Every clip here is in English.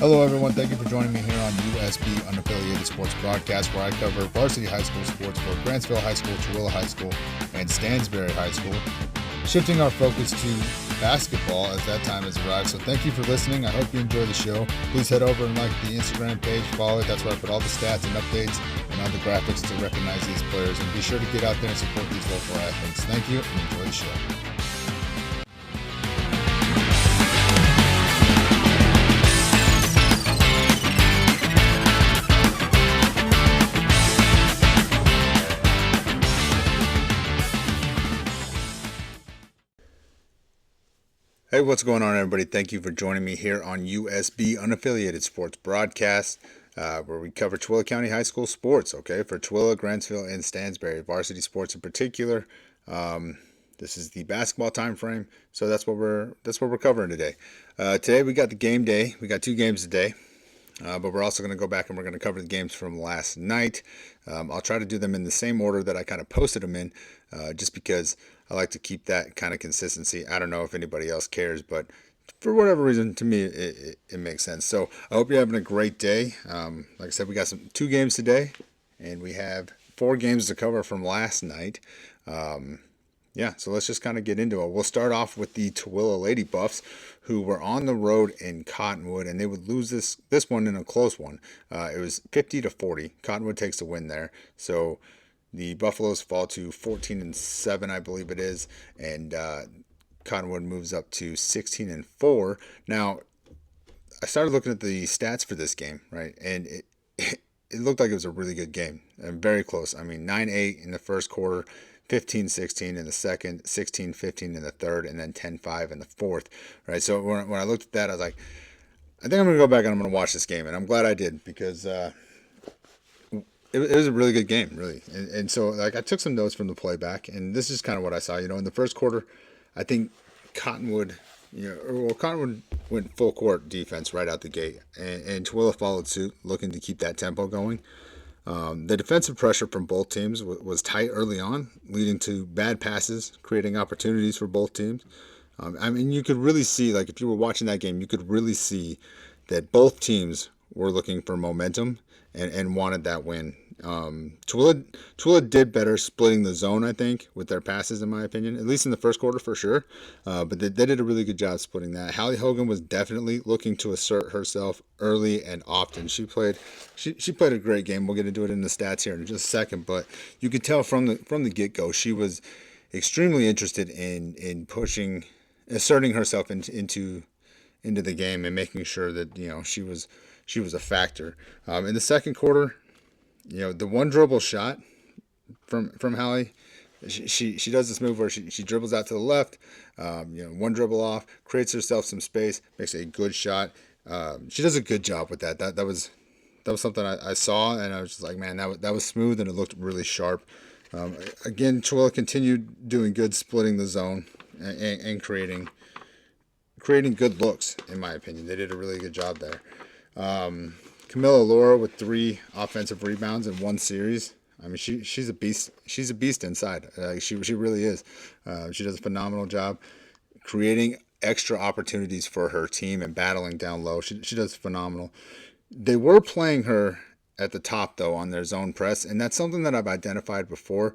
Hello, everyone. Thank you for joining me here on USB Unaffiliated Sports Broadcast, where I cover varsity high school sports for Granstville High School, Tooele High School, and Stansbury High School. Shifting our focus to basketball as that time has arrived. So thank you for listening. I hope you enjoy the show. Please head over and like the Instagram page, follow it. That's where I put all the stats and updates and all the graphics to recognize these players. And be sure to get out there and support these local athletes. Thank you and enjoy the show. Hey, what's going on, everybody? Thank you for joining me here on USB Unaffiliated Sports Broadcast, where we cover Tooele County High School sports, okay, for Tooele, Granstville, and Stansbury, varsity sports in particular. This is the basketball time frame, so that's what we're covering today. Today we got the game day. We got two games today, but we're also going to go back and we're going to cover the games from last night. I'll try to do them in the same order that I kind of posted them in, just because I like to keep that kind of consistency. I don't know if anybody else cares, but for whatever reason, to me, it makes sense. So I hope you're having a great day. Like I said, we got two games today, and we have 4 games to cover from last night. So let's just kind of get into it. We'll start off with the Tooele Lady Buffs, who were on the road in Cottonwood, and they would lose this one in a close one. It was 50-40. Cottonwood takes the win there. So the Buffaloes fall to 14-7, I believe it is, and Cottonwood moves up to 16-4. Now, I started looking at the stats for this game, right, and it looked like it was a really good game and very close. I mean, 9-8 in the first quarter, 15-16 in the second, 16-15 in the third, and then 10-5 in the fourth, right? So when I looked at that, I was like, I think I'm going to go back and I'm going to watch this game, and I'm glad I did because it was a really good game, really. And so, like, I took some notes from the playback, and this is kind of what I saw. You know, in the first quarter, I think Cottonwood went full court defense right out the gate, and Tooele followed suit, looking to keep that tempo going. The defensive pressure from both teams was tight early on, leading to bad passes, creating opportunities for both teams. I mean, you could really see, like, if you were watching that game, you could really see that both teams were looking for momentum and wanted that win. Tooele did better splitting the zone, I think, with their passes, in my opinion, at least in the first quarter for sure. But they did a really good job splitting that. Hallie Hogan was definitely looking to assert herself early and often. She played a great game. We'll get into it in the stats here in just a second, but you could tell from the get-go she was extremely interested in asserting herself into the game and making sure that, you know, she was a factor. In the second quarter, you know, the one dribble shot from Hallie, she does this move where she dribbles out to the left, one dribble off, creates herself some space, makes a good shot. She does a good job with that. That was something I saw, and I was just like, man, that was smooth, and it looked really sharp. Again, Tooele continued doing good, splitting the zone and creating good looks, in my opinion. They did a really good job there. Camilla Laura with 3 offensive rebounds in one series. I mean, she's a beast. She's a beast inside. She really is. She does a phenomenal job creating extra opportunities for her team and battling down low. She does phenomenal. They were playing her at the top, though, on their zone press, and that's something that I've identified before.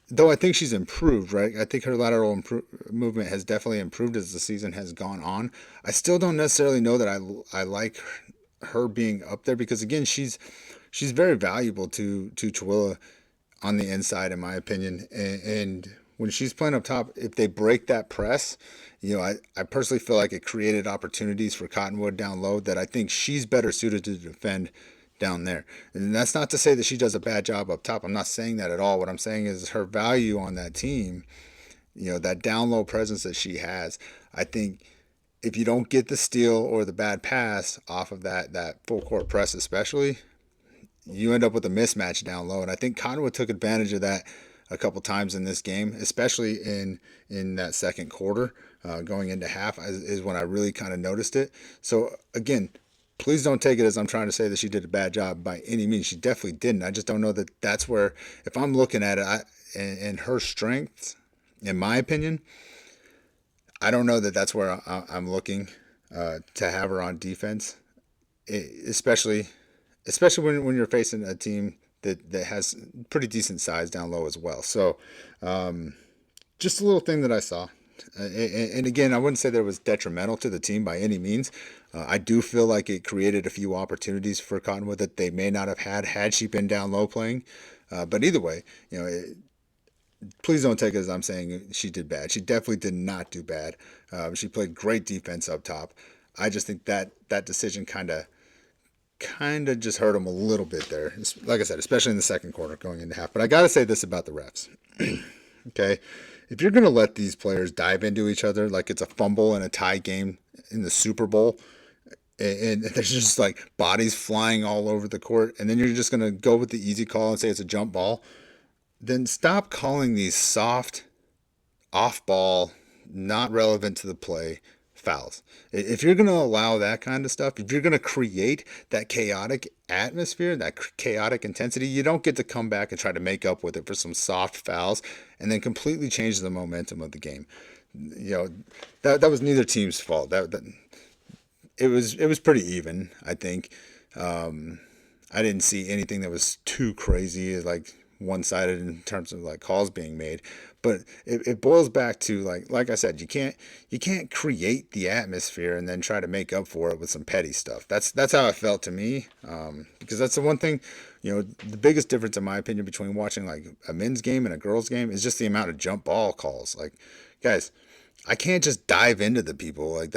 Though I think she's improved, right? I think her lateral movement has definitely improved as the season has gone on. I still don't necessarily know that I like her being up there because, again, she's very valuable to Tooele on the inside, in my opinion. And when she's playing up top, if they break that press, you know, I personally feel like it created opportunities for Cottonwood down low that I think she's better suited to defend down there. And that's not to say that she does a bad job up top. I'm not saying that at all. What I'm saying is her value on that team, you know, that down low presence that she has, I think if you don't get the steal or the bad pass off of that full court press especially, you end up with a mismatch down low. And I think Cottonwood took advantage of that a couple times in this game, especially in that second quarter, going into half is when I really kind of noticed it. So again, please don't take it as I'm trying to say that she did a bad job by any means. She definitely didn't. I just don't know that that's where, if I'm looking at it and her strengths, in my opinion, I don't know that that's where I'm looking to have her on defense. especially when you're facing a team that has pretty decent size down low as well. So just a little thing that I saw. And again, I wouldn't say that it was detrimental to the team by any means. I do feel like it created a few opportunities for Cottonwood that they may not have had she been down low playing. But either way, please don't take it as I'm saying she did bad. She definitely did not do bad. She played great defense up top. I just think that decision kind of just hurt them a little bit there. Like I said, especially in the second quarter going into half. But I got to say this about the refs. Okay, if you're going to let these players dive into each other like it's a fumble in a tie game in the Super Bowl, and there's just like bodies flying all over the court, and then you're just going to go with the easy call and say it's a jump ball, then stop calling these soft, off ball, not relevant to the play fouls. If you're going to allow that kind of stuff, if you're going to create that chaotic atmosphere, that chaotic intensity, you don't get to come back and try to make up with it for some soft fouls and then completely change the momentum of the game. That was neither team's fault. It was pretty even, I think. I didn't see anything that was too crazy, like one-sided in terms of like calls being made, but it boils back to like I said, you can't create the atmosphere and then try to make up for it with some petty stuff. That's how it felt to me, because that's the one thing, the biggest difference in my opinion between watching like a men's game and a girls game is just the amount of jump ball calls. Like, guys, I can't just dive into the people. Like,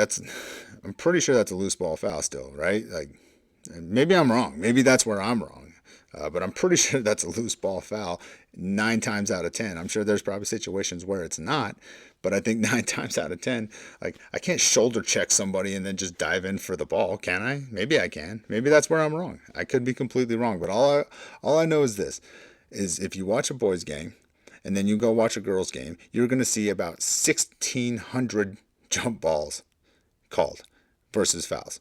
I'm pretty sure that's a loose ball foul still, right? Like, maybe I'm wrong. Maybe that's where I'm wrong. But I'm pretty sure that's a loose ball foul 9 times out of 10. I'm sure there's probably situations where it's not, but I think 9 times out of 10, like, I can't shoulder check somebody and then just dive in for the ball, can I? Maybe I can. Maybe that's where I'm wrong. I could be completely wrong, but all I know is this, is if you watch a boys game and then you go watch a girls game, you're going to see about 1,600 jump balls called versus fouls.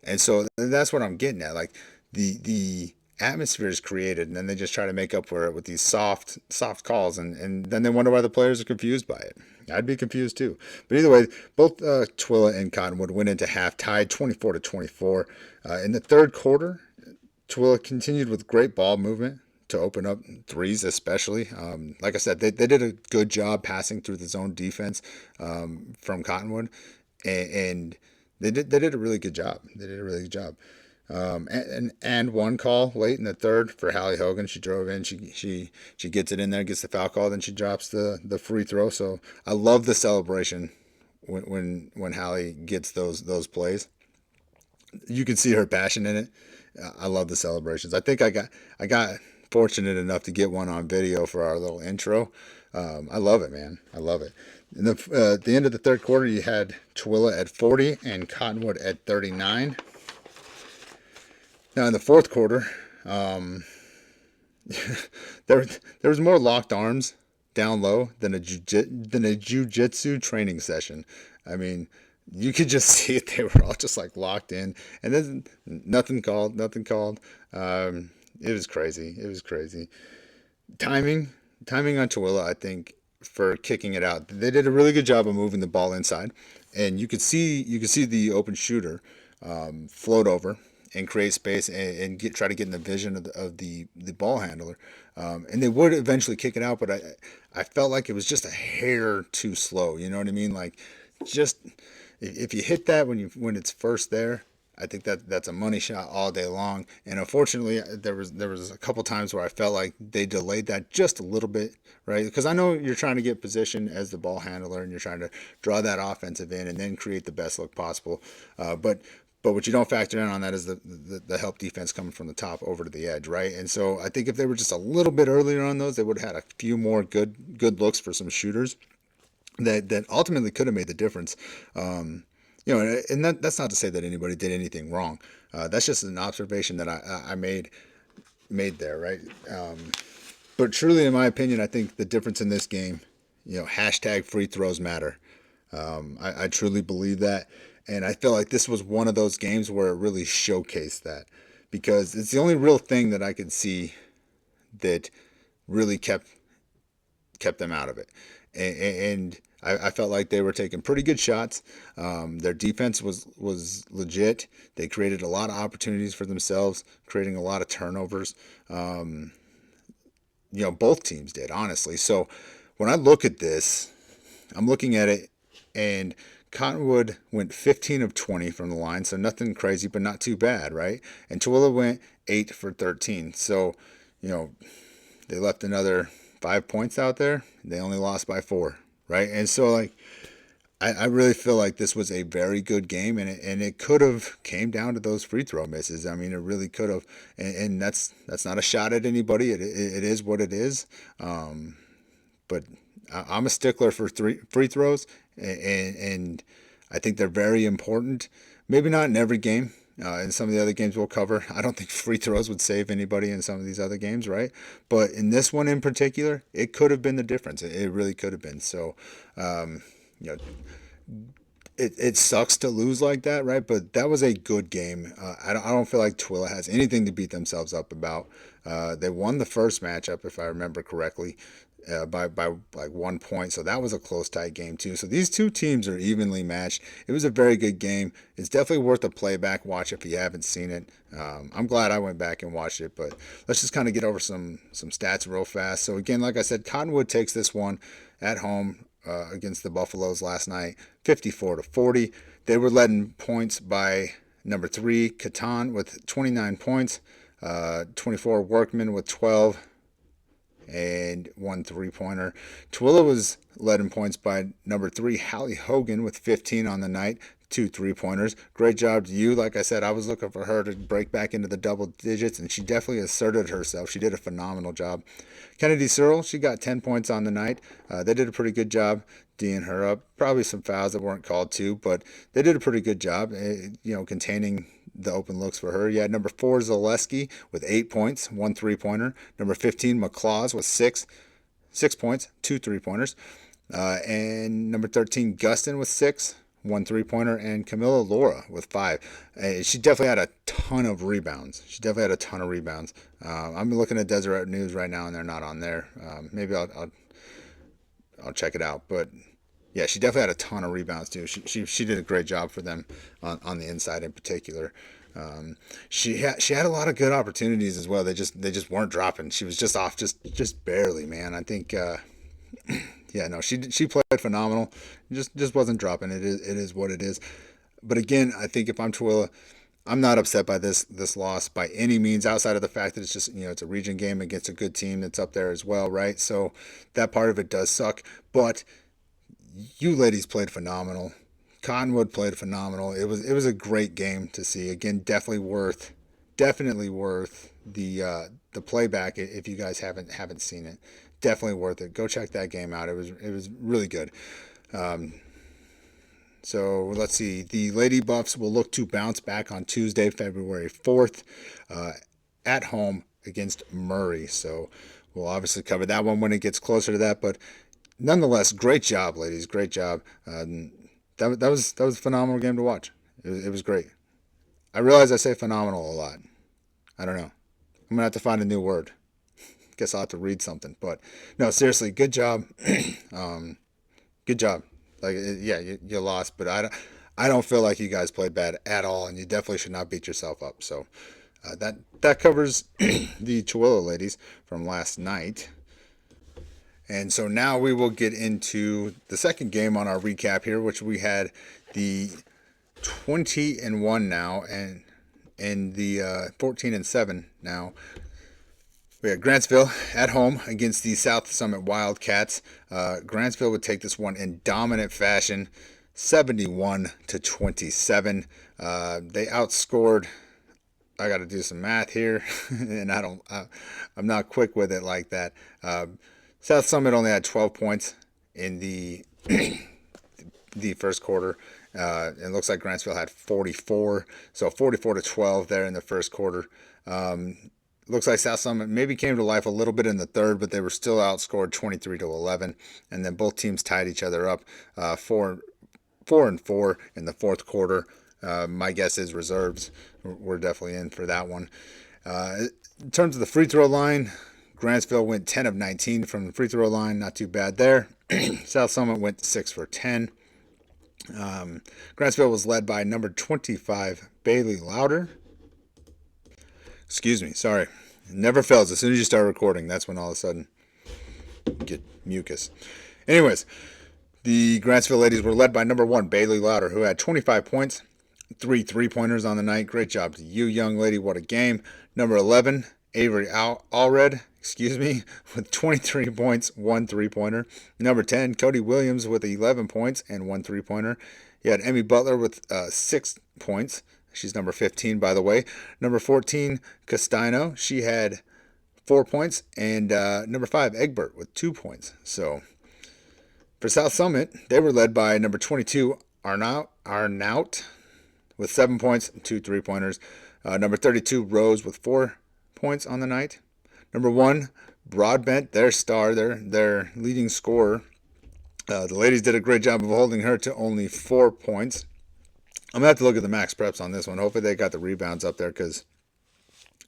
And so that's what I'm getting at. Like, the atmosphere is created, and then they just try to make up for it with these soft calls, and then they wonder why the players are confused by it. I'd be confused too. But either way, both Tooele and Cottonwood went into half tied 24-24. In the third quarter, Tooele continued with great ball movement to open up threes, especially. Like I said, they did a good job passing through the zone defense from Cottonwood, and they did a really good job. They did a really good job. And one call late in the third for Hallie Hogan. She drove in. She gets it in there, gets the foul call, then she drops the free throw. So I love the celebration when Hallie gets those plays. You can see her passion in it. I love the celebrations. I think I got fortunate enough to get one on video for our little intro. I love it, man. I love it. In the end of the third quarter, you had Tooele at 40 and Cottonwood at 39. Now in the fourth quarter, there was more locked arms down low than a jiu-jitsu training session. I mean, you could just see it. They were all just like locked in, and then nothing called. It was crazy. It was crazy. Timing on Tooele, I think, for kicking it out. They did a really good job of moving the ball inside, and you could see the open shooter float over and create space and try to get in the vision of the ball handler, and they would eventually kick it out. But I felt like it was just a hair too slow. You know what I mean? Like, just if you hit that when it's first there, I think that's a money shot all day long. And unfortunately, there was a couple times where I felt like they delayed that just a little bit, right? Because I know you're trying to get position as the ball handler and you're trying to draw that offensive in and then create the best look possible. But what you don't factor in on that is the help defense coming from the top over to the edge, right? And so I think if they were just a little bit earlier on those, they would have had a few more good looks for some shooters that ultimately could have made the difference. And that's not to say that anybody did anything wrong. That's just an observation that I made there, right? But truly, in my opinion, I think the difference in this game, hashtag free throws matter. I truly believe that. And I feel like this was one of those games where it really showcased that, because it's the only real thing that I could see that really kept them out of it. And I felt like they were taking pretty good shots. Their defense was legit. They created a lot of opportunities for themselves, creating a lot of turnovers. Both teams did, honestly. So when I look at this, I'm looking at it, and Cottonwood went 15 of 20 from the line, so nothing crazy, but not too bad, right? And Tooele went 8 for 13. So, they left another 5 points out there. They only lost by 4, right? And so, like, I really feel like this was a very good game, and it could have came down to those free throw misses. I mean, it really could have, and that's not a shot at anybody. It is what it is. But I'm a stickler for free throws, and I think they're very important. Maybe not in every game. In some of the other games we'll cover, I don't think free throws would save anybody in some of these other games, right? But in this one in particular, it could have been the difference. It really could have been. So, it sucks to lose like that, right? But that was a good game. I don't feel like Tooele has anything to beat themselves up about. They won the first matchup, if I remember correctly, by like 1 point. So that was a close, tight game too. So these two teams are evenly matched. It was a very good game. It's definitely worth a playback watch if you haven't seen it. I'm glad I went back and watched it, but let's just kind of get over some stats real fast. So again, like I said, Cottonwood takes this one at home against the Buffaloes last night, 54-40. They were led in points by number 3, Catan, with 29 points, 24 Workman with 12, and 1 3-pointer. Tooele was led in points by number 3, Hallie Hogan, with 15 on the night, 2 3-pointers. Great job to you. Like I said, I was looking for her to break back into the double digits, and she definitely asserted herself. She did a phenomenal job. Kennedy Searle, she got 10 points on the night. They did a pretty good job D'ing her up. Probably some fouls that weren't called too, but they did a pretty good job, containing the open looks for her. Yeah, number 4, Zaleski with 8 points, 1 3-pointer. Number 15, McClaws with 6 points, 2 3-pointers. And number 13, Gustin with 6, 1 3-pointer, and Camilla Laura with 5. She definitely had a ton of rebounds. I'm looking at Deseret News right now, and they're not on there. Maybe I'll check it out, but yeah, she definitely had a ton of rebounds too. She did a great job for them on the inside in particular. She had a lot of good opportunities as well. They just weren't dropping. She was just off just barely, man. I think she played phenomenal. Just wasn't dropping. It is what it is. But again, I think if I'm Tooele, I'm not upset by this loss by any means, outside of the fact that it's just, it's a region game against a good team that's up there as well, right? So that part of it does suck. But you ladies played phenomenal. Cottonwood played phenomenal. It was a great game to see. Again, definitely worth the playback if you guys haven't seen it. Definitely worth it. Go check that game out. It was really good. So let's see. The Lady Buffs will look to bounce back on Tuesday, February 4th, at home against Murray. So we'll obviously cover that one when it gets closer to that. But nonetheless, great job, ladies. Great job. That was a phenomenal game to watch. It was great. I realize I say phenomenal a lot. I don't know. I'm gonna have to find a new word. Guess I'll have to read something. But no, seriously, good job. Good job. Like, yeah, you lost, but I don't feel like you guys played bad at all, and you definitely should not beat yourself up. So that covers the Tooele ladies from last night. And so now we will get into the second game on our recap here, which we had the 20-1 now, and the 14-7 now. We had Granstville at home against the South Summit Wildcats. Granstville would take this one in dominant fashion, 71-27. They outscored. I got to do some math here, and I'm not quick with it like that. South Summit only had 12 points in the first quarter. It looks like Granstville had 44, so 44-12 there in the first quarter. Looks like South Summit maybe came to life a little bit in the third, but they were still outscored 23-11, and then both teams tied each other up 4-4 in the fourth quarter. My guess is reserves were definitely in for that one. In terms of the free throw line, Granstville went 10 of 19 from the free throw line. Not too bad there. South Summit went 6 for 10. Granstville was led by number 25, Bailey Louder. Excuse me, sorry. It never fails. As soon as you start recording, that's when all of a sudden you get mucus. Anyways, the Granstville ladies were led by number 1, Bailey Louder, who had 25 points, 3 3-pointers on the night. Great job to you, young lady. What a game. Number 11, Avery Allred, with 23 points, 1 3-pointer. Number 10, Cody Williams with 11 points and 1 3-pointer. You had Emmy Butler with 6 points. She's number 15, by the way. Number 14, Castino. She had 4 points. And number 5, Egbert with 2 points. So for South Summit, they were led by number 22, Arnaut with 7 points and 2 3-pointers. Number 32, Rose with 4 points on the night. Number 1, Broadbent, their star, their leading scorer. The ladies did a great job of holding her to only 4 points. I'm going to have to look at the max preps on this one. Hopefully they got the rebounds up there, because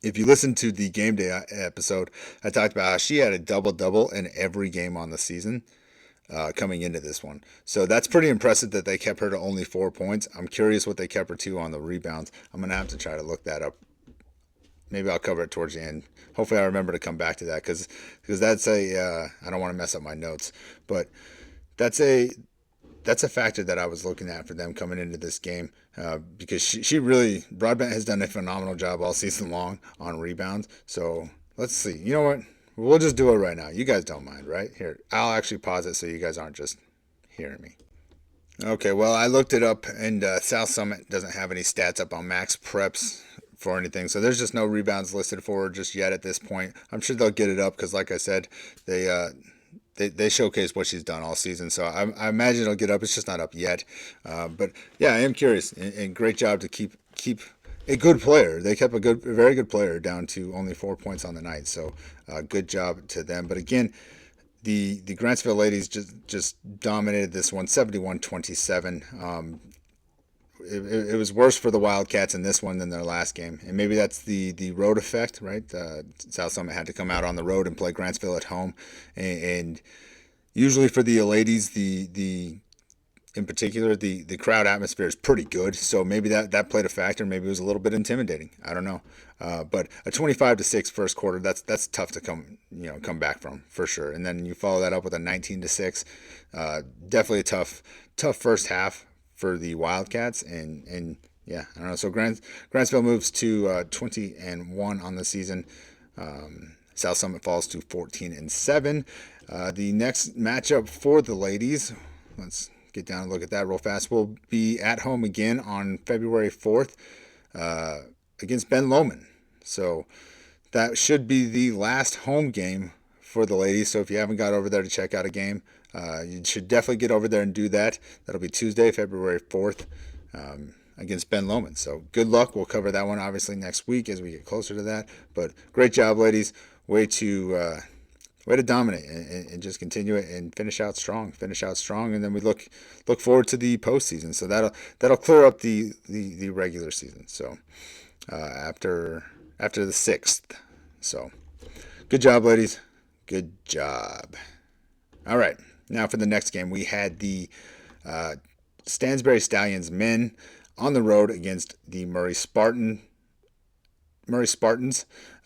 if you listen to the game day episode, I talked about how she had a double-double in every game on the season coming into this one. So that's pretty impressive that they kept her to only 4 points. I'm curious what they kept her to on the rebounds. I'm going to have to try to look that up. Maybe I'll cover it towards the end. Hopefully I remember to come back to that, because that's I don't want to mess up my notes. But that's a factor that I was looking at for them coming into this game, because she really, Broadbent has done a phenomenal job all season long on rebounds. So let's see. You know what? We'll just do it right now. You guys don't mind, right? Here, I'll actually pause it so you guys aren't just hearing me. Okay, well, I looked it up, and South Summit doesn't have any stats up on max preps for anything, so there's just no rebounds listed for her just yet at this point. I'm sure they'll get it up, because like I said, they showcase what she's done all season, so I imagine it'll get up. It's just not up yet, but yeah, I am curious, and great job to keep a good player. They kept a very good player down to only 4 points on the night, so good job to them. But again, the Granstville ladies just dominated this one, 71-27. It was worse for the Wildcats in this one than their last game, and maybe that's the road effect, right? South Summit had to come out on the road and play Granstville at home, and usually for the ladies, in particular, the crowd atmosphere is pretty good, so maybe that played a factor. Maybe it was a little bit intimidating. I don't know, but a 25-6 first quarter, that's tough to come back from, for sure. And then you follow that up with a 19-6, definitely a tough first half for the Wildcats, and yeah, I don't know. So Granstville moves to 20-1 on the season. South Summit falls to 14-7. The next matchup for the ladies, let's get down and look at that real fast, will be at home again on February 4th against Ben Lomond. So that should be the last home game for the ladies. So if you haven't got over there to check out a game, you should definitely get over there and do that. That'll be Tuesday, February 4th, against Ben Lomond. So good luck. We'll cover that one obviously next week as we get closer to that. But great job, ladies. Way to dominate and just continue it and finish out strong. And then we look forward to the postseason. So that'll clear up the regular season. So after the 6th. So good job, ladies. Good job. All right. Now for the next game, we had the Stansbury Stallions men on the road against the Murray Spartans.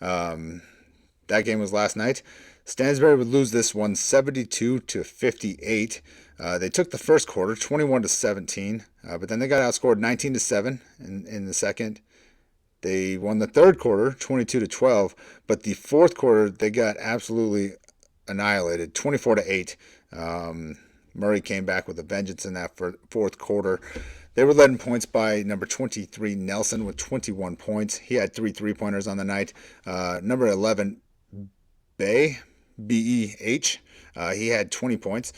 That game was last night. Stansbury would lose this one 72-58. They took the first quarter 21-17, but then they got outscored 19-7 in the second. They won the third quarter 22-12, but the fourth quarter they got absolutely annihilated 24-8. Murray came back with a vengeance in that fourth quarter. They were led in points by number 23 Nelson with 21 points. He had 3 3-pointers on the night. Number 11 B-E-H, he had 20 points.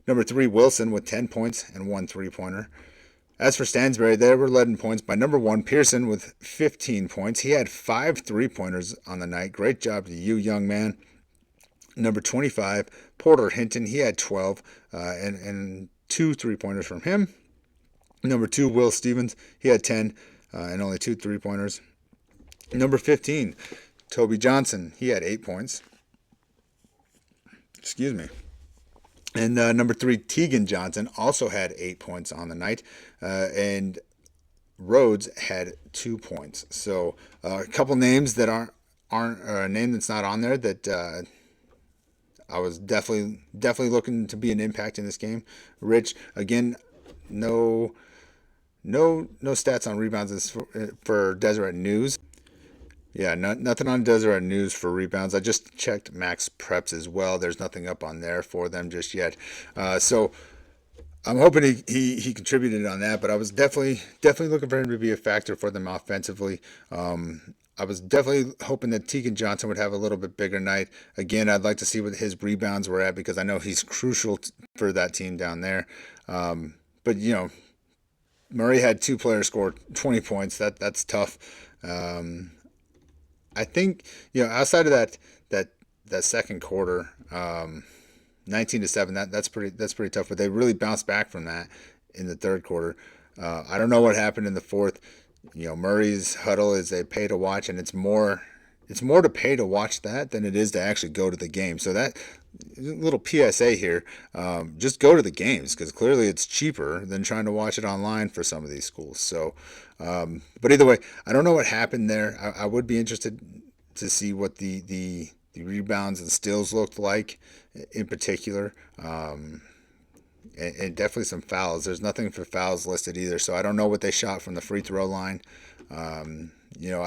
Number 3 Wilson with 10 points and 1 3-pointer. As for Stansbury, they were led in points by number 1 Pearson with 15 points. He had 5 3-pointers on the night. Great job to you, young man. Number 25 Porter Hinton, he had 12 and 2 3-pointers from him. Number 2 Will Stevens, he had 10 and only 2 3-pointers. Number 15 Toby Johnson, he had 8 points. Excuse me. And number 3, Tegan Johnson, also had 8 points on the night. And Rhodes had 2 points. So a couple names that aren't a name that's not on there that I was definitely looking to be an impact in this game. Rich, again, no stats on rebounds for Deseret News. Yeah, nothing on Deseret News for rebounds. I just checked Max Preps as well. There's nothing up on there for them just yet. So I'm hoping he contributed on that, but I was definitely looking for him to be a factor for them offensively. I was definitely hoping that Tegan Johnson would have a little bit bigger night. Again, I'd like to see what his rebounds were at because I know he's crucial for that team down there. But Murray had 2 players score 20 points. That's tough. I think outside of that second quarter, 19-7. That's pretty tough. But they really bounced back from that in the third quarter. I don't know what happened in the fourth. Murray's huddle is a pay to watch, and it's more to pay to watch that than it is to actually go to the game. So that little PSA here, just go to the games because clearly it's cheaper than trying to watch it online for some of these schools. So, but either way, I don't know what happened there. I would be interested to see what the rebounds and steals looked like in particular. And definitely some fouls. There's nothing for fouls listed either, so I don't know what they shot from the free throw line. I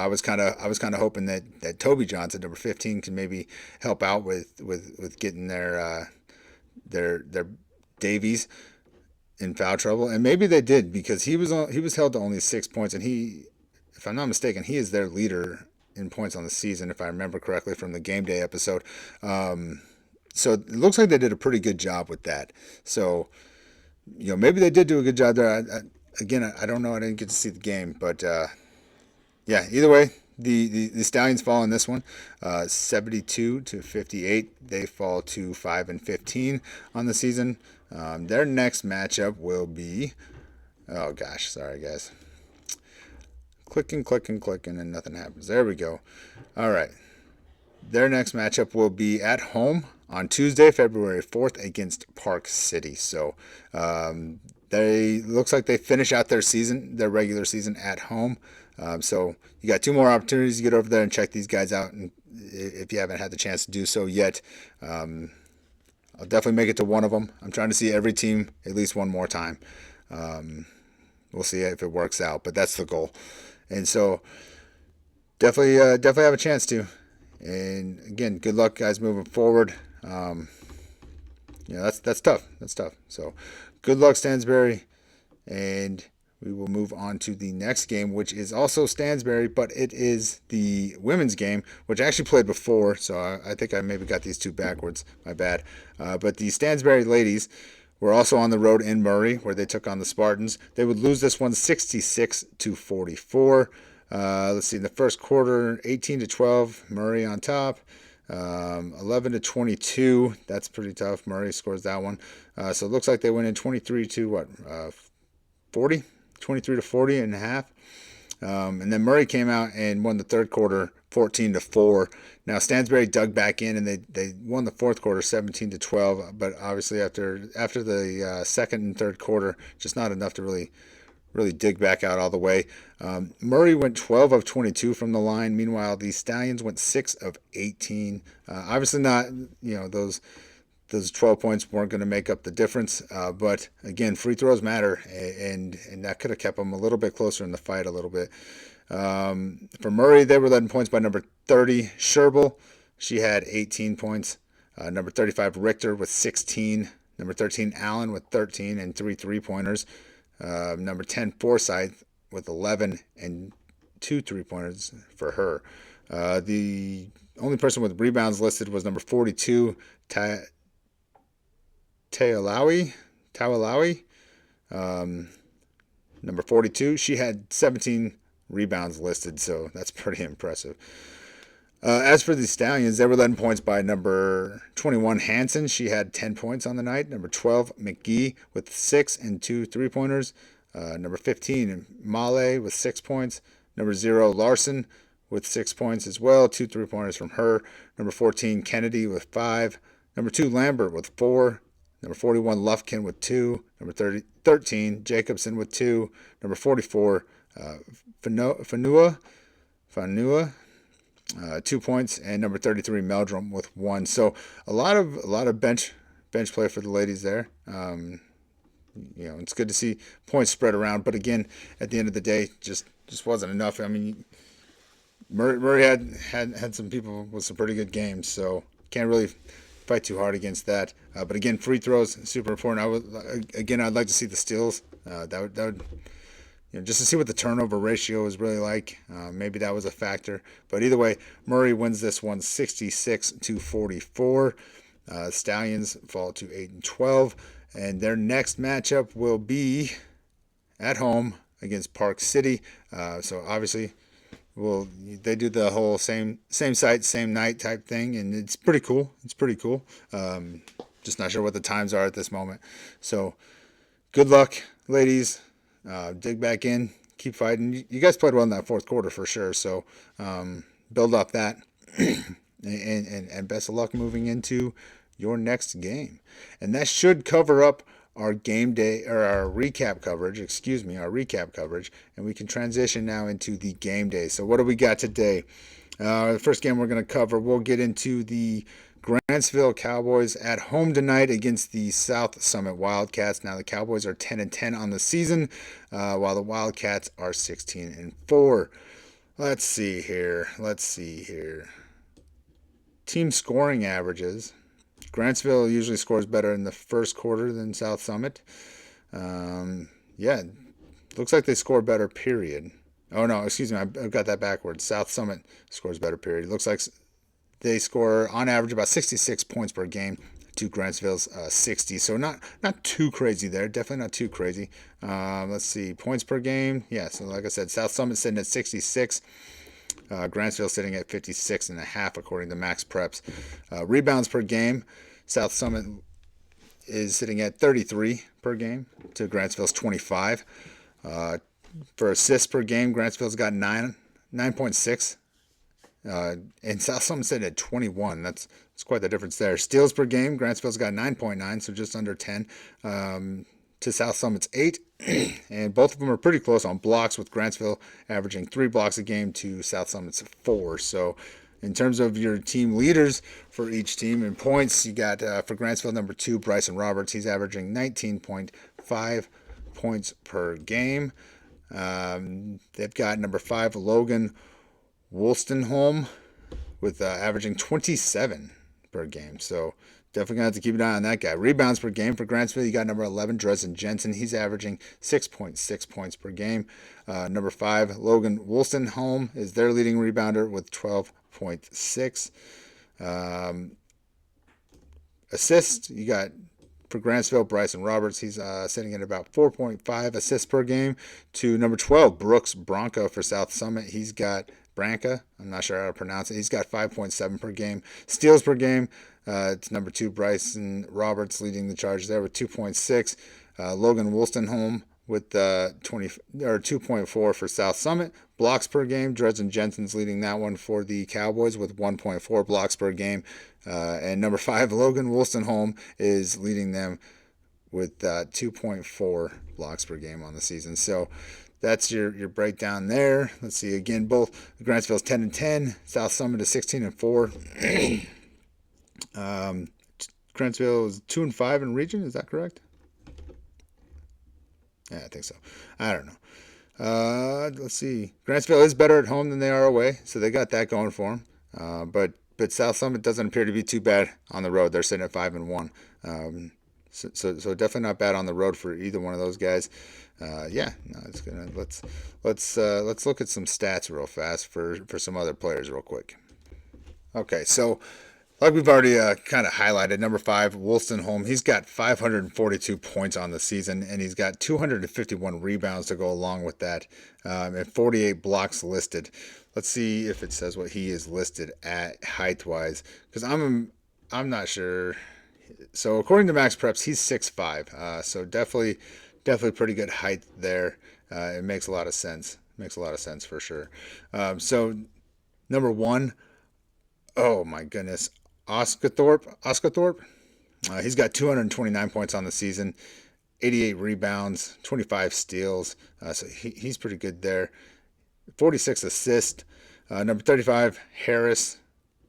was kind of hoping that Toby Johnson, number 15, can maybe help out with getting their Davies in foul trouble, and maybe they did because he was held to only 6 points, and if I'm not mistaken, he is their leader in points on the season, if I remember correctly from the game day episode. So it looks like they did a pretty good job with that. So, maybe they did do a good job there. I don't know. I didn't get to see the game, but yeah. Either way, the Stallions fall in this one, 72-58. They fall to 5-15 on the season. Their next matchup will be. Oh gosh, sorry guys. Clicking, and nothing happens. There we go. All right. Their next matchup will be at home on Tuesday, February 4th against Park City. So looks like they finish out their regular season at home. So you got 2 more opportunities to get over there and check these guys out. And if you haven't had the chance to do so yet, I'll definitely make it to one of them. I'm trying to see every team at least one more time. We'll see if it works out, but that's the goal. And so definitely have a chance to. And again, good luck, guys, moving forward. That's tough. That's tough. So, good luck, Stansbury, and we will move on to the next game, which is also Stansbury, but it is the women's game, which I actually played before. So I think I maybe got these two backwards. My bad. But the Stansbury ladies were also on the road in Murray, where they took on the Spartans. They would lose this one 66-44. Let's see, in the first quarter, 18-12, Murray on top. 11-22, that's pretty tough. Murray scores that one. So it looks like they went in 40? 23-40 and a half. And then Murray came out and won the third quarter 14-4. Now Stansbury dug back in and they won the fourth quarter 17-12, but obviously after the second and third quarter, just not enough to really dig back out all the way. Murray went 12 of 22 from the line. Meanwhile, the Stallions went 6 of 18. Obviously not, those 12 points weren't going to make up the difference. But again, free throws matter, and that could have kept them a little bit closer in the fight a little bit. For Murray, they were led in points by number 30, Sherbel. She had 18 points. Number 35, Richter with 16. Number 13, Allen with 13 and 3 3-pointers. Number 10, Forsyth with 11 and 2 3-pointers for her. The only person with rebounds listed was number 42, Tawalawi. Number 42, she had 17 rebounds listed, so that's pretty impressive. As for the Stallions, they were led in points by number 21, Hansen. She had 10 points on the night. Number 12, McGee with 6 and 2 3-pointers. Number 15, Male with 6 points. Number 0, Larson with 6 points as well. 2 3-pointers from her. Number 14, Kennedy with 5. Number 2, Lambert with 4. Number 41, Lufkin with 2. Number 13, Jacobson with 2. Number 44, Fanua, 2 points, and number 33, Meldrum with 1. So a lot of bench play for the ladies there. It's good to see points spread around, but again, at the end of the day, just wasn't enough. I mean, Murray had some people with some pretty good games, so can't really fight too hard against that. But again, free throws super important. I'd like to see the steals. That would just to see what the turnover ratio is really like. Maybe that was a factor. But either way, Murray wins this one 66-44. Stallions fall to 8-12, and their next matchup will be at home against Park City. So obviously, they do the whole same site, same night type thing, and it's pretty cool. Just not sure what the times are at this moment. So good luck, ladies. Dig back in, keep fighting. You guys played well in that fourth quarter for sure. So build off that, and best of luck moving into your next game. And that should cover up our game day, or our recap coverage, and we can transition now into the game day. So what do we got today? The first game we're going to cover, we'll get into the Granstville Cowboys at home tonight against the South Summit Wildcats. Now the Cowboys are 10-10 on the season, while the Wildcats are 16-4. Let's see here. Team scoring averages. Granstville usually scores better in the first quarter than South Summit. Looks like they score better, period. Oh, no, excuse me, I've got that backwards. South Summit scores better, period. It looks like they score, on average, about 66 points per game to Granstville's 60. So not too crazy there. Definitely not too crazy. Let's see, points per game. Yeah, so like I said, South Summit sitting at 66. Granstville sitting at 56.5 according to Max Preps. Rebounds per game, South Summit is sitting at 33 per game to Gransville's 25. For assists per game, Gransville's got 9.6. And South Summit sitting at 21. That's quite the difference there. Steals per game, Gransville's got 9.9, so just under 10. To South Summit's 8, and both of them are pretty close on blocks, with Gransville averaging 3 blocks a game to South Summit's 4. So in terms of your team leaders for each team in points, you got for Gransville number 2, Bryson Roberts. He's averaging 19.5 points per game. They've got number 5, Logan Wolstenholm, with averaging 27 per game. So definitely going to have to keep an eye on that guy. Rebounds per game for Gransville, you got number 11, Dresden Jensen. He's averaging 6.6 points per game. Number 5, Logan Wolstenholm is their leading rebounder with 12.6. Assists, you got for Gransville, Bryson Roberts. He's sitting at about 4.5 assists per game. To number 12, Brooks Bronca for South Summit. He's got Branca. I'm not sure how to pronounce it. He's got 5.7 per game. Steals per game, it's number 2, Bryson Roberts, leading the charge there with 2.6. Logan Wolstenholm with 2.4 for South Summit. Blocks per game, Dresden Jensen's leading that one for the Cowboys with 1.4 blocks per game. And number 5, Logan Wolstenholm, is leading them with 2.4 blocks per game on the season. So that's your breakdown there. Let's see again. Both Gransville's 10-10, South Summit is 16-4. Gransville is 2-5 in region. Is that correct? Yeah, I think so. I don't know. Let's see. Gransville is better at home than they are away, so they got that going for them. But South Summit doesn't appear to be too bad on the road. They're sitting at 5-1. So definitely not bad on the road for either one of those guys. It's gonna let's look at some stats real fast for some other players real quick. Okay, so like we've already kind of highlighted, number 5, Wolstenholm, he's got 542 points on the season, and he's got 251 rebounds to go along with that, and 48 blocks listed. Let's see if it says what he is listed at height-wise, because I'm not sure. So according to Max Preps, he's 6'5", so definitely pretty good height there. It makes a lot of sense. Makes a lot of sense for sure. So number 1, oh my goodness, Oscathorpe. He's got 229 points on the season, 88 rebounds, 25 steals. So he's pretty good there. 46 assists. Number 35, Harris.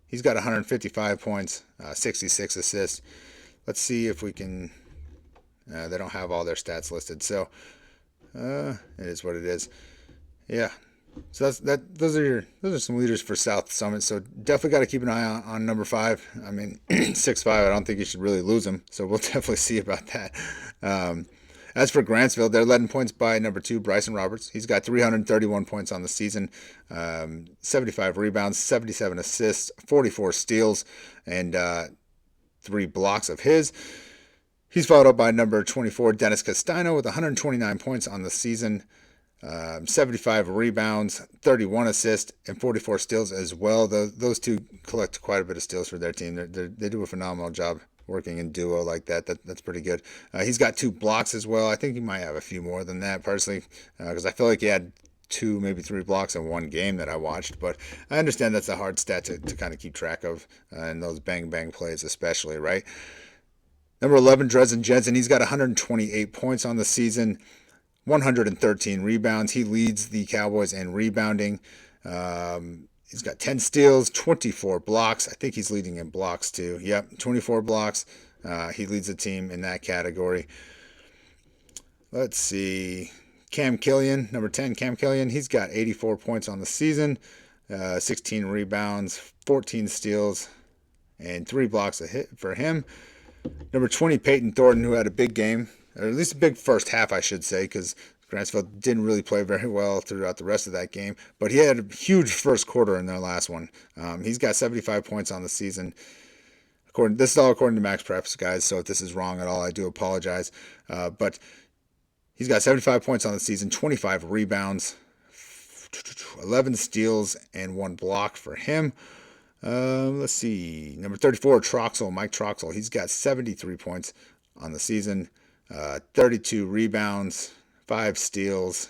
He's got 155 points, 66 assists. Let's see if we can. They don't have all their stats listed, so it is what it is. Yeah. So Those are some leaders for South Summit. So definitely got to keep an eye on number 5. I mean, 6'5". I don't think you should really lose him. So we'll definitely see about that. As for Granstville, they're led in points by number 2, Bryson Roberts. He's got 331 points on the season, 75 rebounds, 77 assists, 44 steals, and 3 blocks of his. He's followed up by number 24, Dennis Castano, with 129 points on the season, 75 rebounds, 31 assists, and 44 steals as well. Those two collect quite a bit of steals for their team. They do a phenomenal job working in duo like that. That's pretty good. He's got 2 blocks as well. I think he might have a few more than that, personally, because I feel like he had 2, maybe 3 blocks in one game that I watched. But I understand that's a hard stat to kind of keep track of in those bang-bang plays especially, right? Number 11, Dresden Jensen. He's got 128 points on the season, 113 rebounds. He leads the Cowboys in rebounding. He's got 10 steals, 24 blocks. I think he's leading in blocks too. Yep, 24 blocks. He leads the team in that category. Let's see. Cam Killian, number 10, Cam Killian. He's got 84 points on the season, 16 rebounds, 14 steals, and 3 blocks a hit for him. Number 20, Peyton Thornton, who had a big game, or at least a big first half, I should say, because Granstville didn't really play very well throughout the rest of that game. But he had a huge first quarter in their last one. He's got 75 points on the season. This is all according to Max Preps, guys, so if this is wrong at all, I do apologize. But he's got 75 points on the season, 25 rebounds, 11 steals, and 1 block for him. Let's see. Number 34, Mike Troxel. He's got 73 points on the season, 32 rebounds, 5 steals,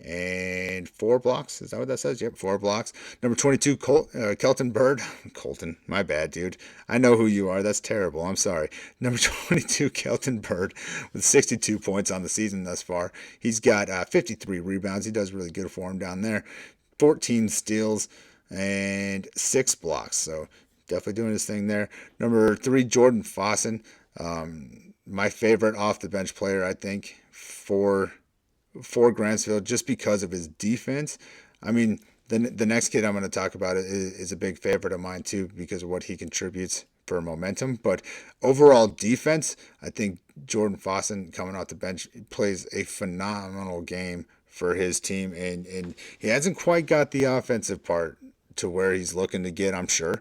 and 4 blocks. Is that what that says? Yep, 4 blocks. Number 22, Kelton Bird. Colton, my bad, dude. I know who you are. That's terrible. I'm sorry. Number 22, Kelton Bird, with 62 points on the season thus far. He's got 53 rebounds. He does really good for him down there. 14 steals and 6 blocks. So definitely doing his thing there. Number 3, Jordan Fossen. My favorite off the bench player, I think, for Granstville, just because of his defense. I mean, the next kid I'm going to talk about is a big favorite of mine too, because of what he contributes for momentum. But overall defense, I think Jordan Fossen, coming off the bench, plays a phenomenal game for his team, and he hasn't quite got the offensive part to where he's looking to get, I'm sure.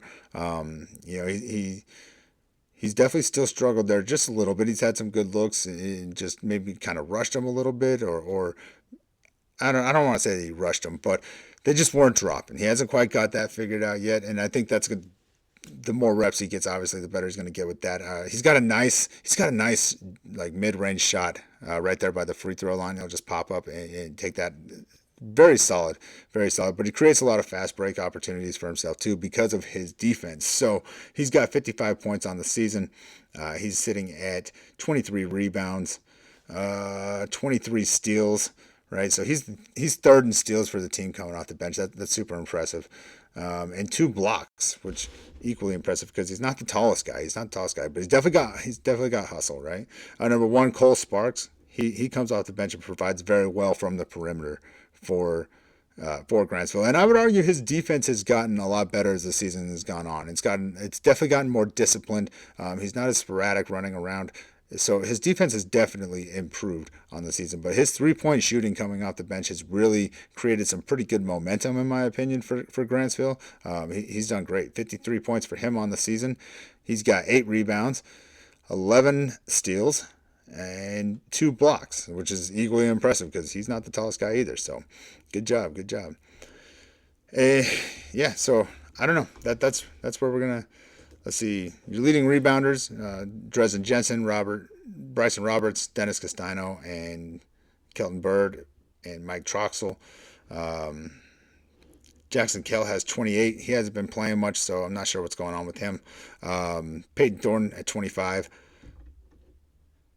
He's definitely still struggled there just a little bit. He's had some good looks and just maybe kind of rushed him a little bit, or I don't want to say that he rushed him, but they just weren't dropping. He hasn't quite got that figured out yet, and I think that's good. The more reps he gets, obviously, the better he's going to get with that. He's got a nice like mid-range shot right there by the free throw line. He'll just pop up and take that. Very solid, very solid. But he creates a lot of fast break opportunities for himself too because of his defense. So he's got 55 points on the season. He's sitting at 23 rebounds, 23 steals. Right, so he's 3rd in steals for the team coming off the bench. That's super impressive, and 2 blocks, which equally impressive because he's not the tallest guy. But he's definitely got hustle. Right, number 1, Cole Sparks. He comes off the bench and provides very well from the perimeter for Granstville, and I would argue his defense has gotten a lot better as the season has gone on. It's definitely gotten more disciplined. He's not as sporadic running around. So his defense has definitely improved on the season, but his 3-point shooting coming off the bench has really created some pretty good momentum, in my opinion, for Granstville. He's done great. 53 points for him on the season. He's got 8 rebounds, 11 steals, and 2 blocks, which is equally impressive because he's not the tallest guy either. So good job. Yeah, so I don't know. That's where we're going to. Let's see, your leading rebounders, Dresden Jensen, Bryson Roberts, Dennis Castano, and Kelton Bird, and Mike Troxel. Jackson Kell has 28. He hasn't been playing much, so I'm not sure what's going on with him. Peyton Thornton at 25.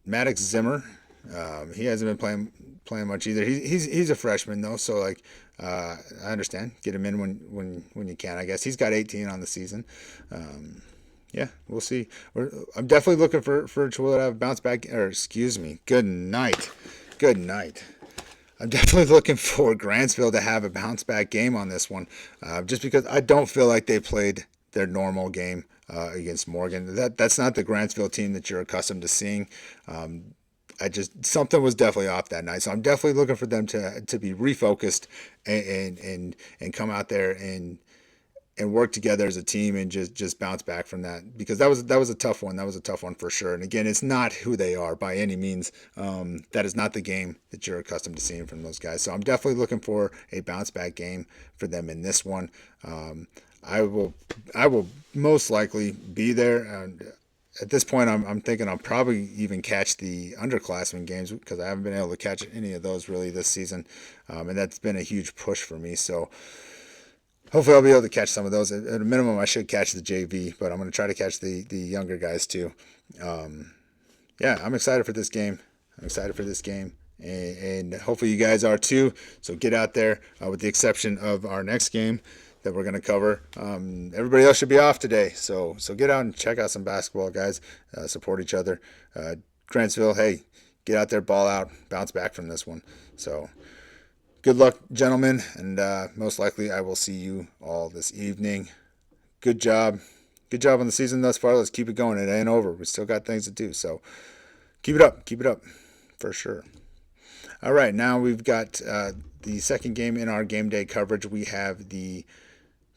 Maddox Zimmer, he hasn't been playing much either. He's a freshman though, so like I understand. Get him in when you can. I guess he's got 18 on the season. Yeah, we'll see. I'm definitely looking for Tooele to have a bounce back. Or excuse me. Good night. Good night. I'm definitely looking for Granstville to have a bounce back game on this one, just because I don't feel like they played their normal game against Morgan. That's not the Granstville team that you're accustomed to seeing. Something was definitely off that night, so I'm definitely looking for them to be refocused and come out there and work together as a team and just bounce back from that, because that was a tough one. That was a tough one for sure. And again, it's not who they are by any means. That is not the game that you're accustomed to seeing from those guys. So I'm definitely looking for a bounce back game for them in this one. I will most likely be there. And at this point, I'm thinking I'll probably even catch the underclassmen games, because I haven't been able to catch any of those really this season, and that's been a huge push for me. So hopefully I'll be able to catch some of those. At a minimum, I should catch the JV, but I'm going to try to catch the younger guys too. Yeah, I'm excited for this game. And hopefully you guys are too. So get out there, with the exception of our next game that we're going to cover. Everybody else should be off today. So get out and check out some basketball, guys. Support each other. Granstville, hey, get out there, ball out, bounce back from this one. So good luck, gentlemen, and most likely I will see you all this evening. Good job on the season thus far. Let's keep it going. It ain't over. We still got things to do. So keep it up, for sure. All right, now we've got the second game in our game day coverage. We have the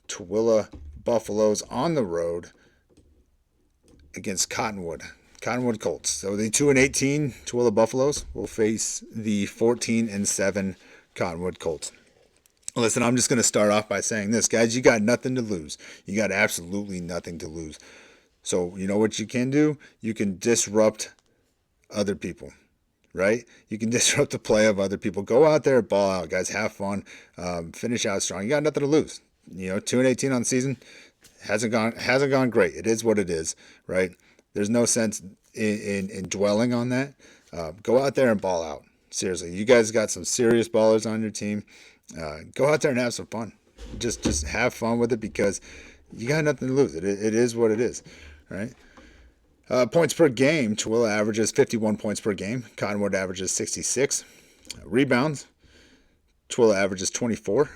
Tooele Buffaloes on the road against Cottonwood Colts. So the 2-18 Tooele Buffaloes will face the 14-7 Cottonwood Colts. Listen, I'm just going to start off by saying this, guys. You got nothing to lose. You got absolutely nothing to lose. So you know what you can do? You can disrupt other people, right? You can disrupt the play of other people. Go out there, ball out, guys. Have fun. Finish out strong. You got nothing to lose. 2-18 on the season hasn't gone great. It is what it is, right? There's no sense in dwelling on that. Go out there and ball out. Seriously, you guys got some serious ballers on your team. Go out there and have some fun. Just have fun with it, because you got nothing to lose. It is what it is, right? Points per game, Tooele averages 51 points per game. Cottonwood averages 66. Rebounds, Tooele averages 24.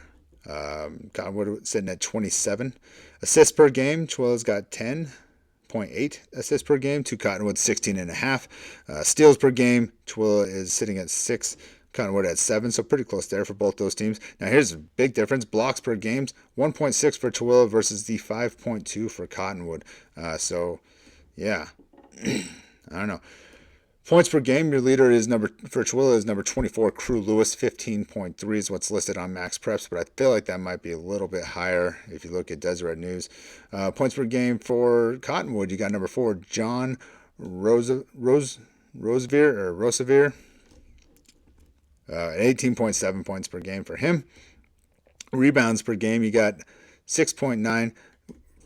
Cottonwood sitting at 27. Assists per game, Tooele's got 10.8 assists per game to Cottonwood 16.5. Steals per game, Tooele is sitting at 6. Cottonwood at 7, so pretty close there for both those teams. Now here's a big difference. Blocks per game, 1.6 for Tooele versus the 5.2 for Cottonwood. So yeah, I don't know. Points per game, your leader for Tooele is number 24, Crew Lewis, 15.3 is what's listed on Max Preps, but I feel like that might be a little bit higher if you look at Deseret News. Points per game for Cottonwood, you got number 4, John Rosevere, 18.7 points per game for him. Rebounds per game, you got 6.9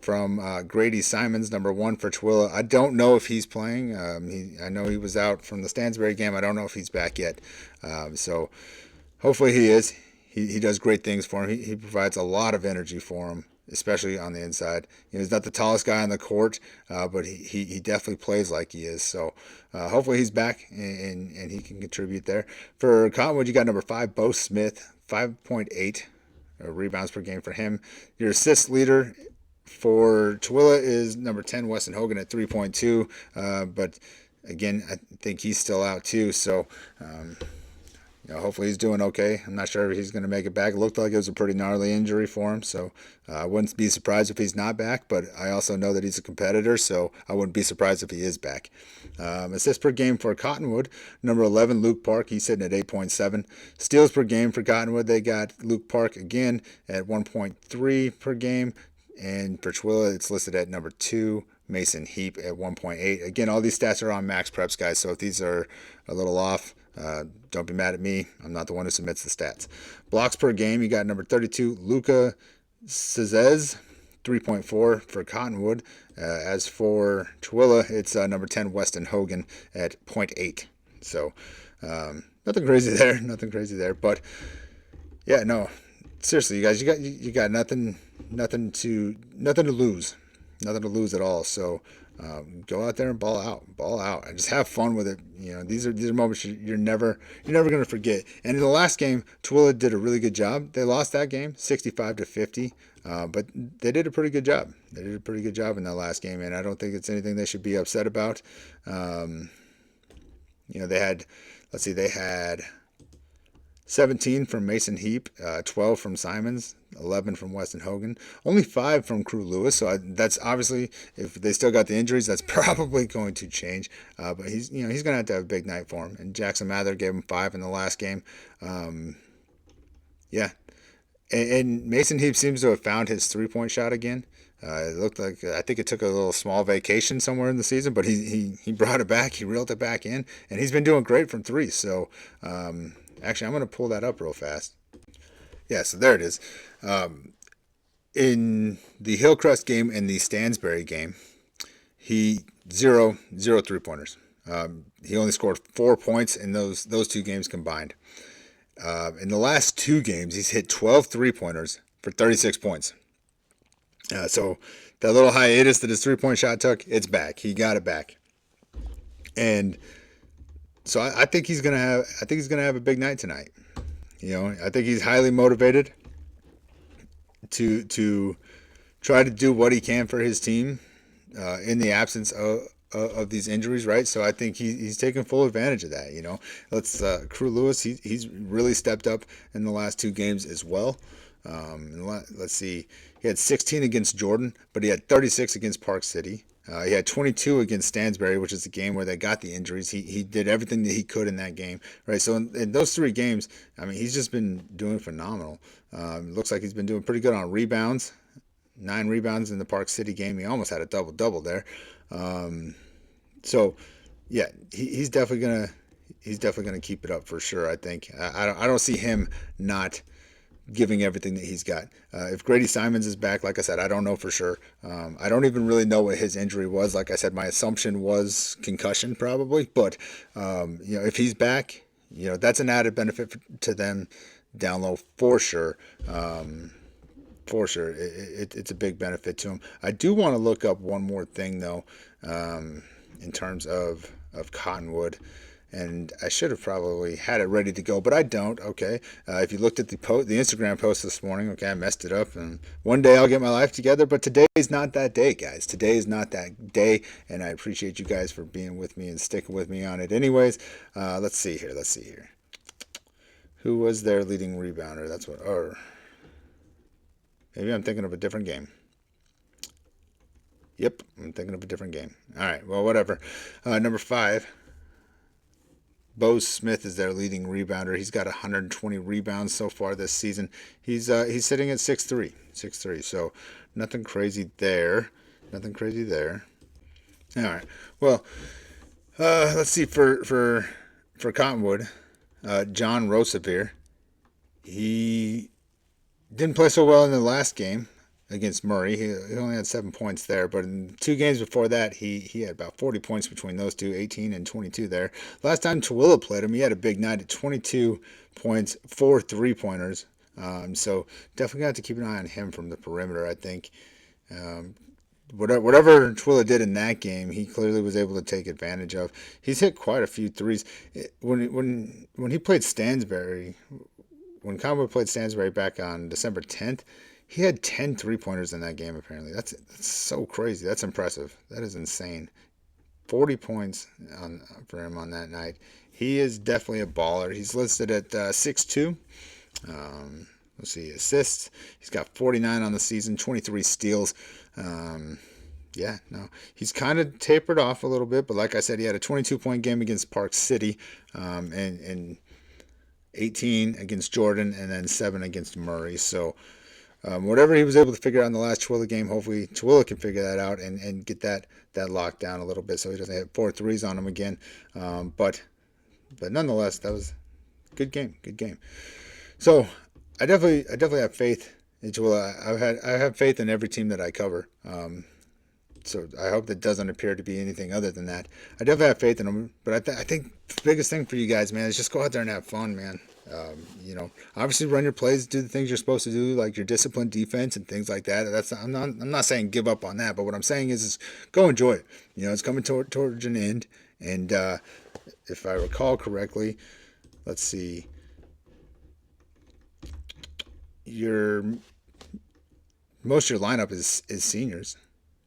from Grady Simons, number 1 for Tooele. I don't know if he's playing. I know he was out from the Stansbury game. I don't know if he's back yet. So hopefully he is. He does great things for him. He provides a lot of energy for him, especially on the inside. He's not the tallest guy on the court, but he definitely plays like he is. So hopefully he's back and he can contribute there. For Cottonwood, you got number 5, Bo Smith, 5.8 rebounds per game for him. Your assist leader for Tooele is number 10, Weston Hogan at 3.2. But again, I think he's still out too. So hopefully he's doing okay. I'm not sure if he's going to make it back. It looked like it was a pretty gnarly injury for him, so I wouldn't be surprised if he's not back, but I also know that he's a competitor, so I wouldn't be surprised if he is back. Assists per game for Cottonwood, number 11, Luke Park, he's sitting at 8.7. Steals per game for Cottonwood, they got Luke Park again at 1.3 per game, and for Tooele, it's listed at number 2, Mason Heap at 1.8. Again, all these stats are on Max Preps, guys, so if these are a little off, don't be mad at me. I'm not the one who submits the stats. Blocks per game, you got number 32, Luca Cizez, 3.4 for Cottonwood. As for Tooele, it's number 10 Weston Hogan at 0.8. So nothing crazy there, nothing crazy there. But yeah, no, seriously, you guys, you got nothing to lose, nothing to lose at all. So go out there and ball out, and just have fun with it. These are moments you're never gonna forget. And in the last game, Tooele did a really good job. They lost that game, 65-50. But they did a pretty good job. They did a pretty good job in that last game, and I don't think it's anything they should be upset about. They had 17 from Mason Heap, 12 from Simons, 11 from Weston Hogan, only 5 from Crew Lewis. So that's obviously, if they still got the injuries, that's probably going to change. But he's going to have a big night for him. And Jackson Mather gave him 5 in the last game. Yeah, and Mason Heap seems to have found his 3-point shot again. It looked like, I think it took a little small vacation somewhere in the season, but he brought it back. He reeled it back in, and he's been doing great from 3. So actually, I'm going to pull that up real fast. Yeah, so there it is. In the Hillcrest game and the Stansbury game, he zero 3-pointers. He only scored 4 points in those 2 games combined. In the last 2 games, he's hit 12 3-pointers for 36 points. So that little hiatus that his 3-point shot took, it's back. He got it back, and so I think he's gonna have a big night tonight. I think he's highly motivated to try to do what he can for his team in the absence of these injuries, right? So I think he's taking full advantage of that. Crew Lewis, he's really stepped up in the last 2 games as well. Let's see, he had 16 against Jordan, but he had 36 against Park City. He had 22 against Stansbury, which is the game where they got the injuries. He did everything that he could in that game, right? So in those 3 games, I mean, he's just been doing phenomenal. Looks like he's been doing pretty good on rebounds. 9 rebounds in the Park City game. He almost had a double-double there. So yeah, he's definitely gonna keep it up for sure. I think I don't see him not giving everything that he's got. If Grady Simons is back, like I said, I don't know for sure. I don't even really know what his injury was. Like I said, my assumption was concussion probably, but if he's back, that's an added benefit to them down low for sure. For sure, it's a big benefit to him. I do want to look up one more thing though, in terms of Cottonwood. And I should have probably had it ready to go, but I don't. Okay, if you looked at the Instagram post this morning, okay, I messed it up, and one day I'll get my life together. But today is not that day, guys. Today is not that day, and I appreciate you guys for being with me and sticking with me on it. Anyways, let's see here. Who was their leading rebounder? Or maybe I'm thinking of a different game. Yep, I'm thinking of a different game. All right, well, whatever. Number 5. Bo Smith is their leading rebounder. He's got 120 rebounds so far this season. He's sitting at 6'3". So nothing crazy there. All right. Well, let's see for Cottonwood, John Rosevere. He didn't play so well in the last game against Murray. He only had 7 points there, but in 2 games before that, he had about 40 points between those 2, 18 and 22 there. Last time Tooele played him, he had a big night at 22 points, 4 3-pointers. So definitely got to keep an eye on him from the perimeter, I think. Whatever Tooele did in that game, he clearly was able to take advantage of. He's hit quite a few threes. When he played Stansbury, when Cowboy played Stansbury back on December 10th, he had 10 3-pointers in that game, apparently. That's so crazy. That's impressive. That is insane. 40 points for him on that night. He is definitely a baller. He's listed at 6'2". Let's see, assists. He's got 49 on the season, 23 steals. He's kind of tapered off a little bit, but like I said, he had a 22-point game against Park City, and 18 against Jordan, and then 7 against Murray. So whatever he was able to figure out in the last Tooele game, hopefully Tooele can figure that out and get that locked down a little bit so he doesn't hit 4 threes on him again. But nonetheless, that was a good game. So I definitely have faith I have faith in every team that I cover. So I hope that doesn't appear to be anything other than that. I definitely have faith in them, but I think the biggest thing for you guys, man, is just go out there and have fun, man. Obviously run your plays, do the things you're supposed to do, like your disciplined defense and things like that. I'm not saying give up on that, but what I'm saying is go enjoy it. It's coming towards an end, and if I recall correctly, let's see, most of your lineup is seniors,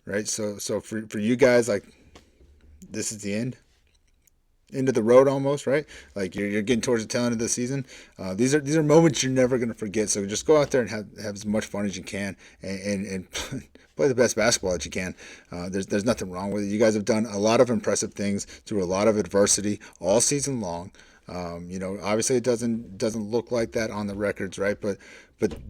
right? So for you guys, like, this is the end of the road almost, right? Like you're getting towards the tail end of the season. These are moments you're never going to forget. So just go out there and have as much fun as you can, and play the best basketball that you can. There's nothing wrong with it. You guys have done a lot of impressive things through a lot of adversity all season long. Obviously it doesn't look like that on the records, right? But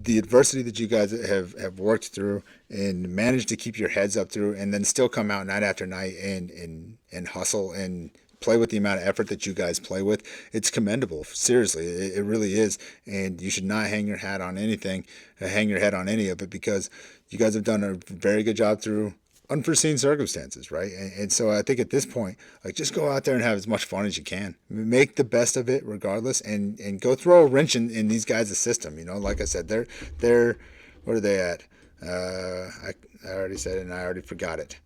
the adversity that you guys have worked through and managed to keep your heads up through, and then still come out night after night and hustle and play with the amount of effort that you guys play with, it's commendable. Seriously, it really is. And you should not hang your hat on anything, hang your head on any of it, because you guys have done a very good job through unforeseen circumstances, right? And so I think at this point, like, just go out there and have as much fun as you can. Make the best of it regardless, and go throw a wrench in these guys' system. Like I said, they're what are they at? I already said it and I already forgot it.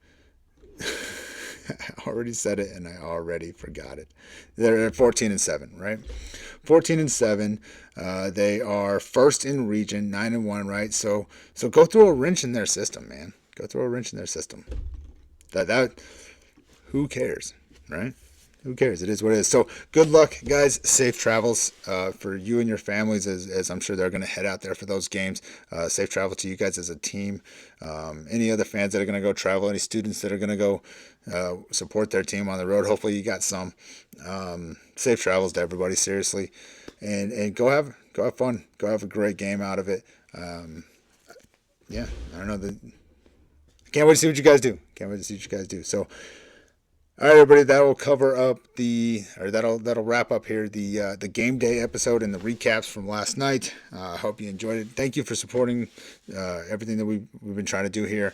I already said it and I already forgot it. They're at 14-7, right? 14-7. They are first in region, 9-1, right? So go throw a wrench in their system, man. Go throw a wrench in their system. That who cares, right? Who cares? It is what it is. So good luck, guys. Safe travels for you and your families, as I'm sure they're going to head out there for those games. Safe travel to you guys as a team. Any other fans that are going to go travel, any students that are going to go support their team on the road. Hopefully you got some. Safe travels to everybody, seriously. And go have fun. Go have a great game out of it. I don't know. I can't wait to see what you guys do. So, all right, everybody, that will cover up that'll wrap up here the game day episode and the recaps from last night. I hope you enjoyed it. Thank you for supporting everything that we've been trying to do here.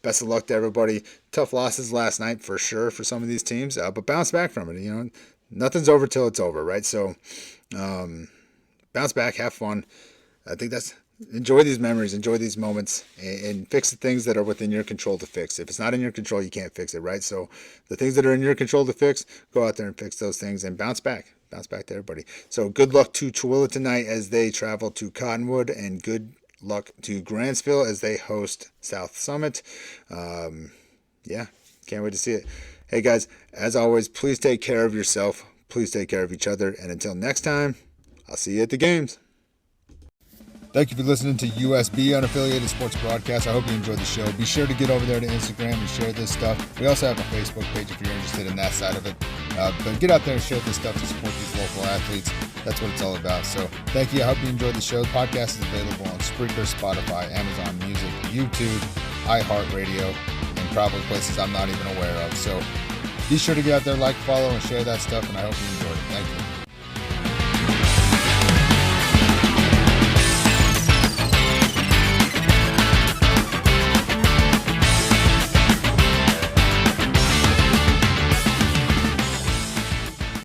Best of luck to everybody. Tough losses last night for sure for some of these teams, but bounce back from it. Nothing's over till it's over, right? So bounce back, have fun. I think enjoy these memories, enjoy these moments, and fix the things that are within your control to fix. If it's not in your control, you can't fix it, right? So the things that are in your control to fix, go out there and fix those things and bounce back to everybody. So good luck to Tooele tonight as they travel to Cottonwood, and good luck to Granstville as they host South Summit. Can't wait to see it. Hey guys, as always, please take care of yourself, please take care of each other, and until next time, I'll see you at the games. Thank you for listening to USB Unaffiliated Sports Broadcast. I hope you enjoyed the show. Be sure to get over there to Instagram and share this stuff. We also have a Facebook page if you're interested in that side of it. But get out there and share this stuff to support these local athletes. That's what it's all about. So thank you. I hope you enjoyed the show. The podcast is available on Spreaker, Spotify, Amazon Music, YouTube, iHeartRadio, and probably places I'm not even aware of. So be sure to get out there, like, follow, and share that stuff, and I hope you enjoyed it. Thank you.